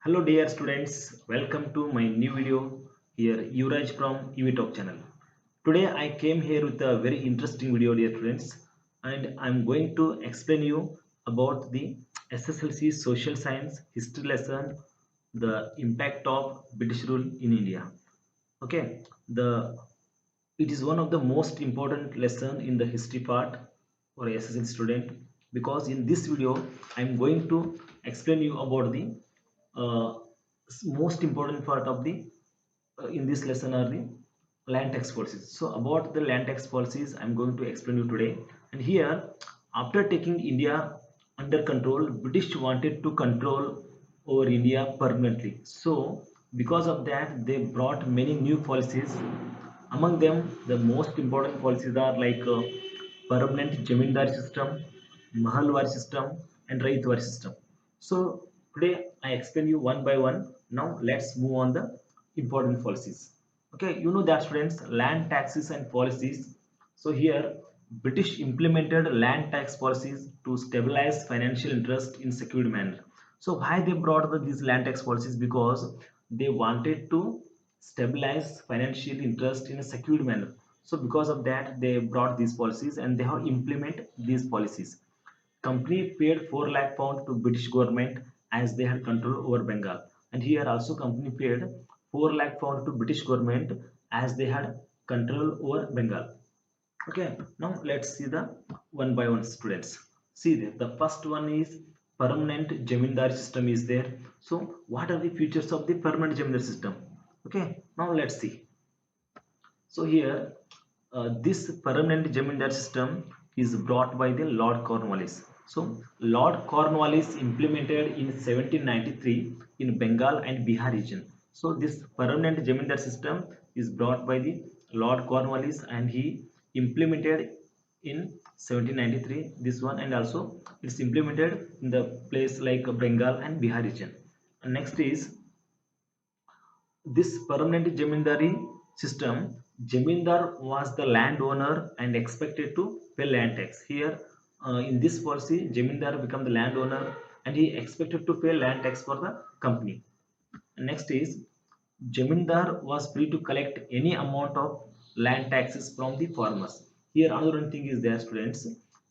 Hello dear students, welcome to my new video here Yuvraj from UV Talk channel. Today I came here with a very interesting video dear students, and I'm going to explain you about the SSLC social science history lesson, the impact of British rule in India. Okay, it is one of the most important lesson in the history part for a SSLC student, because in this video I'm going to explain you about the uh, most important part of the in this lesson are the land tax policies. So about the land tax policies I'm going to explain you today. And here, after taking India under control, British wanted to control over India permanently. So because of that, they brought many new policies. Among them, the most important policies are like Permanent Zamindari System, Mahalwari System, and Rytwari System. So today I explain you one by one. Now let's move on the important policies. Okay, you know that students, land taxes and policies. So here British implemented land tax policies to stabilize financial interest in secured manner. So why they brought these land tax policies? Because they wanted to stabilize financial interest in a secured manner. So because of that, they brought these policies and they have implemented these policies. Company paid 4 lakh pound to British government as they had control over Bengal. And here also company paid 4 lakh pound to British government as they had control over Bengal. Okay, now let's see the one by one students. See there, the first one is permanent Zamindari system is there. So what are the features of the permanent Zamindari system? Okay, now let's see. So here, this permanent Zamindar system is brought by the Lord Cornwallis. So Lord Cornwallis implemented in 1793 in Bengal and Bihar region. So this permanent Zamindar system is brought by the Lord Cornwallis, and he implemented in 1793 this one, and also it's implemented in the place like Bengal and Bihar region. And next is this permanent Zamindari system. Jamindar was the landowner and expected to pay land tax. Here, in this policy, Jamindar became the landowner and he expected to pay land tax for the company. And next is Jamindar was free to collect any amount of land taxes from the farmers. Here, another thing is there, students.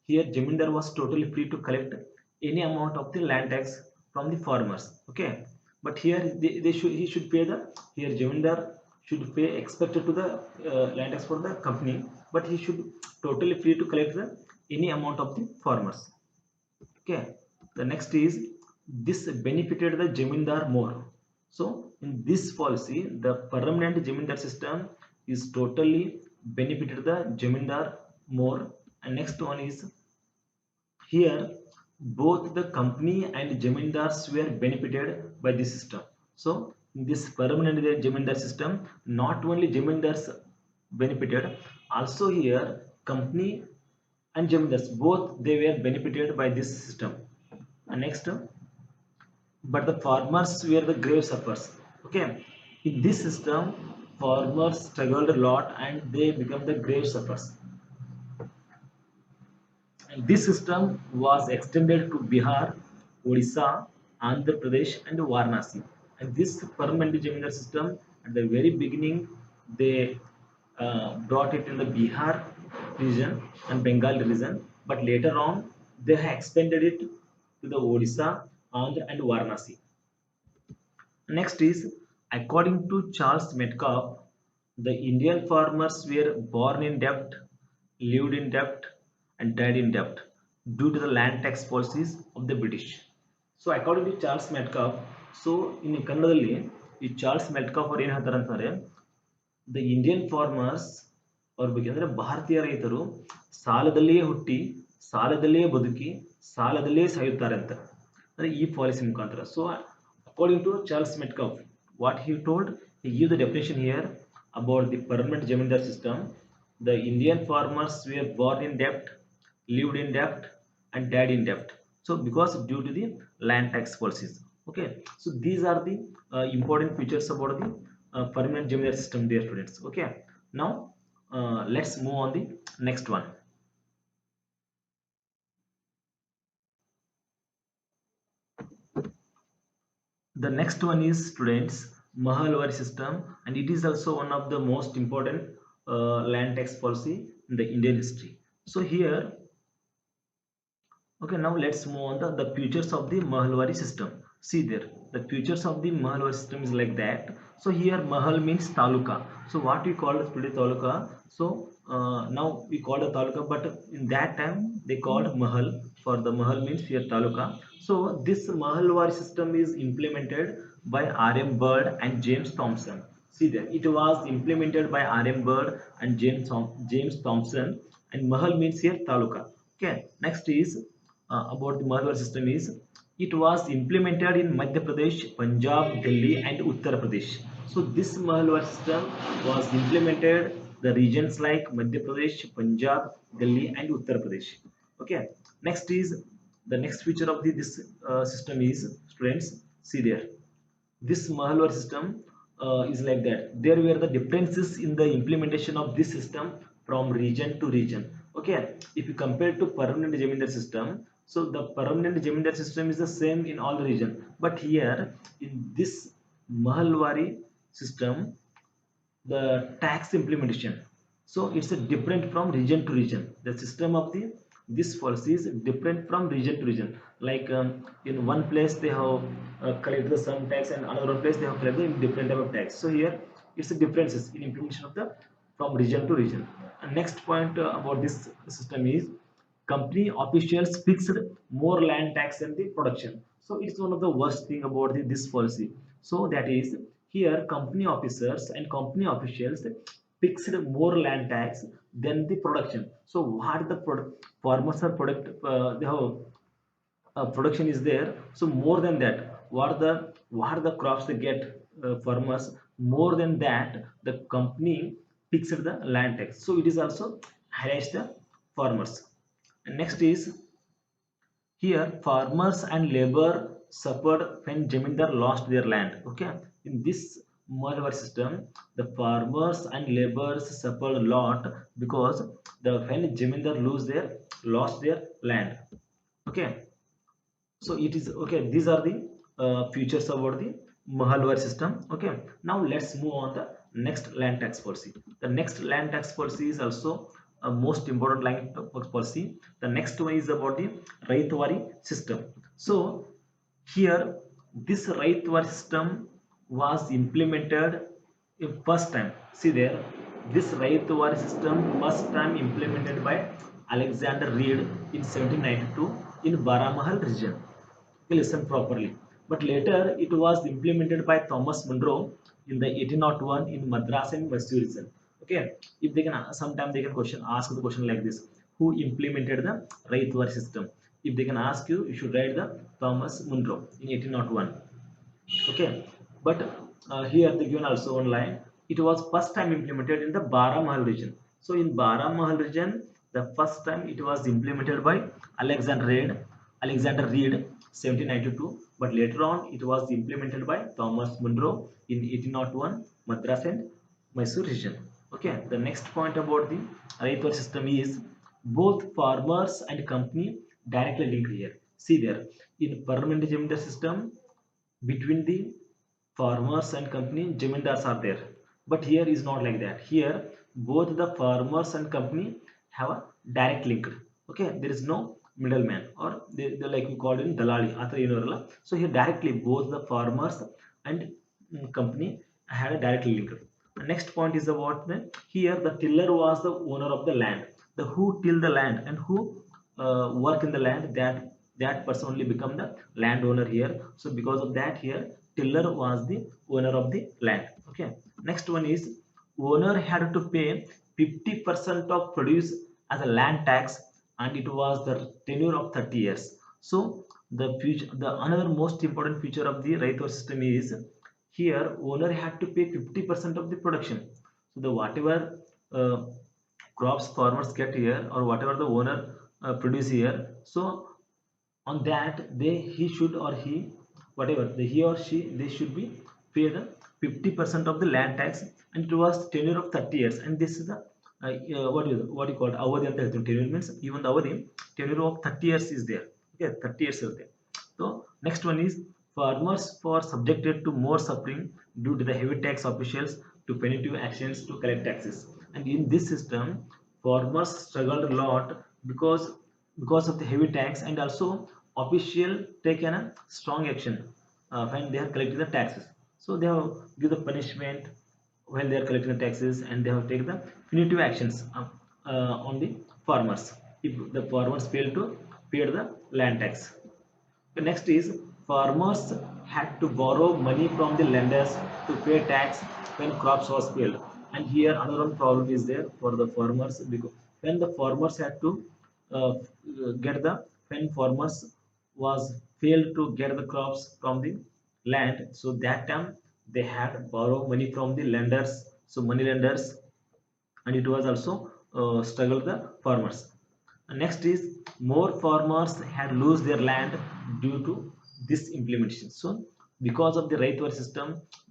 Here, Jamindar was totally free to collect any amount of the land tax from the farmers. Okay, but here they should he should pay the here Jamindar should pay expected to the land tax for the company, but he should totally free to collect the any amount of the farmers. Okay, the next is this benefited the Jamindar more. So in this policy, the permanent Jamindar system is totally benefited the Jamindar more. And next one is here both the company and Jamindars were benefited by this system. So in this permanent Jamindar system, not only Jamindars benefited, also here company and Jamindars both they were benefited by this system. And next, but the farmers were the grave sufferers. Okay, in this system, farmers struggled a lot and they become the grave sufferers. And this system was extended to Bihar, Odisha, Andhra Pradesh, and Varanasi. And this permanent Jamindar system, at the very beginning, they brought it in the Bihar region and Bengal region, but later on, they have expanded it to the Odisha, Andhra, and Varanasi. Next is, according to Charles Metcalfe, the Indian farmers were born in debt, lived in debt, and died in debt due to the land tax policies of the British. So according to Charles Metcalfe, so in ಕನ್ನಡದಲ್ಲಿ ಈ Charles Metcalf ಅವ್ರು ಏನು ಹೇಳ್ತಾರೆ ಅಂತಂದ್ರೆ, the Indian farmers ಅವ್ರ ಬಗ್ಗೆ ಅಂದ್ರೆ ಭಾರತೀಯ ರೈತರು ಸಾಲದಲ್ಲಿಯೇ ಹುಟ್ಟಿ ಸಾಲದಲ್ಲಿಯೇ ಬದುಕಿ ಸಾಲದಲ್ಲಿಯೇ ಸಾಯುತ್ತಾರೆ ಅಂತ ಅಂದ್ರೆ ಈ ಪಾಲಿಸಿ ಮುಖಾಂತರ. So according to Charles Metcalfe, what he told, he gave the definition here about the permanent Zamindar system. The Indian farmers were born in debt, lived in debt, and died in debt. So because due to the land tax policies. Okay, so these are the important features about the permanent Zamindar system, dear students. Okay, now let's move on the next one. The next one is students Mahalwari system, and it is also one of the most important land tax policy in the Indian history. So here, okay, now let's move on the features of the Mahalwari system. See there, the features of the Mahalwari system is like that. So here Mahal means taluka. So what we call it today taluka. So now we call it taluka, but in that time they called Mahal. For the Mahal means here taluka. So this Mahalwari system is implemented by R.M. Bird and James Thompson. See there, it was implemented by R.M. Bird and James Thompson, and Mahal means here taluka. Okay, next is about the Malwa system is it was implemented in Madhya Pradesh, Punjab, Delhi, and Uttar Pradesh. So this Malwa system was implemented the regions like Madhya Pradesh, Punjab, Delhi, and Uttar Pradesh. Okay. Next is the next feature of this system is students see there. This Mahalwari system is like that. There were the differences in the implementation of this system from region to region. Okay, if you compare to permanent Zamindari system, so the permanent Zamindari system is the same in all the region. But here in this Mahalwari system, the tax implementation, so it's a different from region to region. The system of the this policy is different from region to region. Like in one place they have collected some tax, and another place they have collected in different type of tax. So here it's a differences in implementation of the from region to region. And next point about this system is company officials fixed more land tax than the production. So it's one of the worst thing about this policy. So that is here company officers and company officials fixed more land tax than the production. So what the farmers are product they have production is there. So more than that, what the crops they get farmers, more than that the company fixed the land tax. So it is also highlights the farmers. And next is here farmers and labor suffered when Jamindar lost their land. Okay, in this Malwar system, the farmers and laborers suffered a lot because the when Jamindar lost their land. Okay, so it is okay. These are the features about the Mahalwar system. Okay, now let's move on the next land tax policy. The next land tax policy is also a most important land tax policy. The next one is about the Rytwari system. So here this Rytwari system was implemented in first time. See there, this Rytwari system first time implemented by Alexander Reed in 1792 in Baramahal region. Okay, listen properly. But later it was implemented by Thomas Munro in the 1801 in Madras and Mysore region. Okay, if they can sometime they can ask the question like this: who implemented the Rytwari system? If they can ask you, you should write the Thomas Munro in 1801. Okay, but here they given also one line. It was first time implemented in the Baramahal region. So in Baramahal region, the first time it was implemented by Alexander Reed, Alexander Reed, 1792. But later on, it was implemented by Thomas Munro in 1801, Madras and Mysore region. Okay, the next point about the Rytwari system is both farmers and company directly linked here. See there, in permanent Zamindar system, between the farmers and company jamindars are there, but here is not like that. Here both the farmers and company have a direct link. Okay, there is no middleman, or they like we call it in dalali athra ಏನು ಇರಲ್ಲ. So here directly both the farmers and company had a direct link. The next point is about the here the tiller was the owner of the land. The who till the land and who work in the land, that person only become the landowner here. So because of that here tiller was the owner of the land. Okay, next one is owner had to pay 50% of produce as a land tax, and it was the tenure of 30 years. So the another most important feature of the Rytwari system is here owner had to pay 50% of the production. So the whatever uh, crops farmers get here, or whatever the owner produce here, so on that they he should or he whatever he or she they should be pay the 50% of the land tax, and it was tenure of 30 years. And this is the what you call avadhi anta ಹೇಳ್ತೀವಿ. Tenure means even the avadhi tenure of 30 years is there. Okay, 30 years is there. So next one is farmers were subjected to more suffering due to the heavy tax officials to punitive actions to collect taxes. And in this system, farmers struggled a lot because of the heavy tax, and also official taken a strong action when they are collecting the taxes. So they have give the punishment while they are collecting the taxes, and they have taken the punitive actions on the farmers if the farmers fail to pay the land tax. The next is farmers had to borrow money from the lenders to pay tax when crops was failed. And here another one problem is there for the farmers, because when the farmers had to uh, get the when farmers was failed to get the crops from the land, so that time they had to borrow money from the lenders, so money lenders, and it was also struggle the farmers. Next is more farmers had lose their land due to this implementation. So because of the Rytwari system,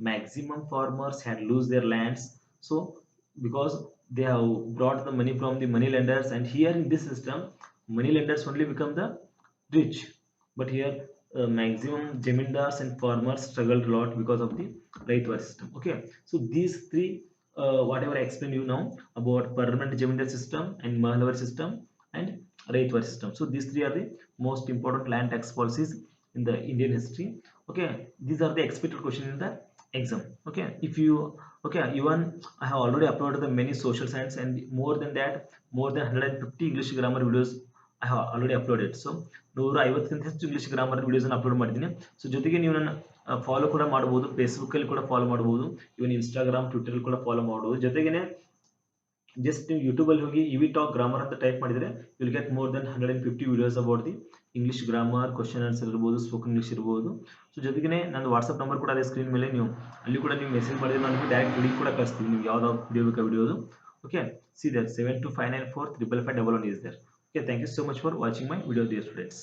maximum farmers had lose their lands. So because they have brought the money from the money lenders, and here in this system, money lenders only become the rich. But here maximum zamindars and farmers struggled a lot because of the Rytwari system. Okay, so these three whatever I explained you now about Permanent Zamindari System and Mahalwari System and Rytwari System. So these three are the most important land tax policies in the Indian history. Okay, these are the expected questions in the exam. Okay, if you okay, even I have already uploaded the many social science, and more than that, more than 150 English grammar videos I have already uploaded. So 150ಕ್ಕಿಂತ ಹೆಚ್ಚು English grammar videos upload ಮಾಡಿದ್ದೀನಿ. So ಜೊತೆಗೆ ನೀವು ನನ್ನ follow ಕೂಡ ಮಾಡಬಹುದು, Facebook ಅಲ್ಲಿ ಕೂಡ follow ಮಾಡಬಹುದು, ಇವನ್ ಇನ್ಸ್ಟಾಗ್ರಾಮ್ ಟ್ವಿಟರ್ ಕೂಡ ಫಾಲೋ ಮಾಡಬಹುದು. ಜೊತೆಗೇನೆ ಜಸ್ಟ್ ನೀವು ಯೂಟ್ಯೂಬ್ ಅಲ್ಲಿ ಹೋಗಿ ಇವಿ ಟಾಕ್ ಗ್ರಾಮರ್ ಅಂತ ಟೈಪ್ ಮಾಡಿದ್ರೆ you will get more than 150 videos about the English grammar, question answer ಇರ್ಬೋದು, ಸ್ಪೋಕನ್ ಇಂಗ್ಲಿಷ್ ಇರ್ಬೋದು. ಸೊ ಜೊತೆಗೆ ನನ್ನ ವಾಟ್ಸ್ಆಪ್ ನಂಬರ್ ಕೂಡ ಅದೇ ಸ್ಕ್ರೀನ್ ಮೇಲೆ, ನೀವು ಅಲ್ಲಿ ಕೂಡ ನೀವು ಮೆಸೇಜ್ ಮಾಡಿದ್ರೆ ನಾನು ಡೈರೆಕ್ಟ್ ಲಿಂಕ್ ಕೂಡ ಕಳಿಸ್ತೀನಿ ನಿಮ್ಗೆ ಯಾವ್ದಾವ ವಿಡಿಯೋ ಬೇಕಾ ವಿಡಿಯೋದು. Okay, see that 7259435511 is there. Okay, thank you so much for watching my video, dear students.